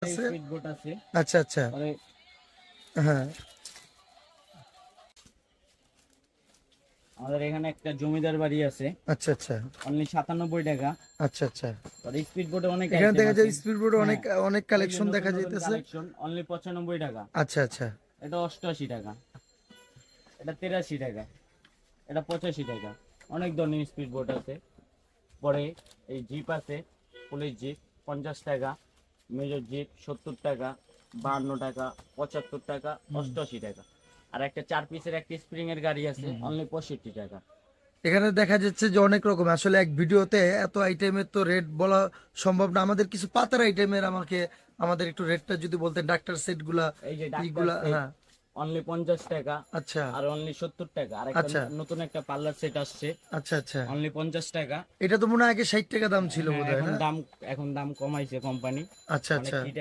আছে। Speed boat আছে। আচ্ছা আচ্ছা, পরে হ্যাঁ আমাদের এখানে একটা জমিদার বাড়ি আছে, আচ্ছা আচ্ছা অনলি 97 টাকা। আচ্ছা আচ্ছা। পরে স্পিড বোটে অনেক এখানে আইটেম দেখা আছে। যায় স্পিড বোর্ডে অনেক হ্যাঁ, অনেক এই যে কালেকশন নতুন দেখা নতুন যাইতেছে। কালেকশন, অনলি 95 টাকা। আচ্ছা আচ্ছা এটা 88 টাকা, এটা 83 টাকা, এটা 85 টাকা। অনেক ধরনের স্পিড বোট আছে। পরে এই জিপ আছে, পুলিশ জিপ 50 টাকা, মেজর জিপ 70 টাকা, 52 টাকা, 75 টাকা, 88 টাকা। আর একটা 4 পিসের একটা স্প্রিং এর গাড়ি আছে, অনলি 65 টাকা। এখানে দেখা যাচ্ছে যে অনেক রকম, আসলে এক ভিডিওতে এত আইটেমের তো রেট বলা সম্ভব না। আমাদের কিছু পাতার আইটেমের আমাদের একটু রেটটা যদি বলতেন, ডাক্তার সেট গুলা এই যে ডাক্তার ইগুলা, সেট, হ্যাঁ। অনলি 50 টাকা, আচ্ছা আর অনলি 70 টাকা। আর একটা আচ্ছা নতুন একটা পার্লার সেট আসছে, আচ্ছা আচ্ছা। অনলি 50 টাকা। এটা তো মনে হয় আগে 60 টাকা দাম ছিল হ্যাঁ, বোধহয়, না? এখন দাম কমাইছে কোম্পানি। আচ্ছা অনেক আচ্ছা। হিট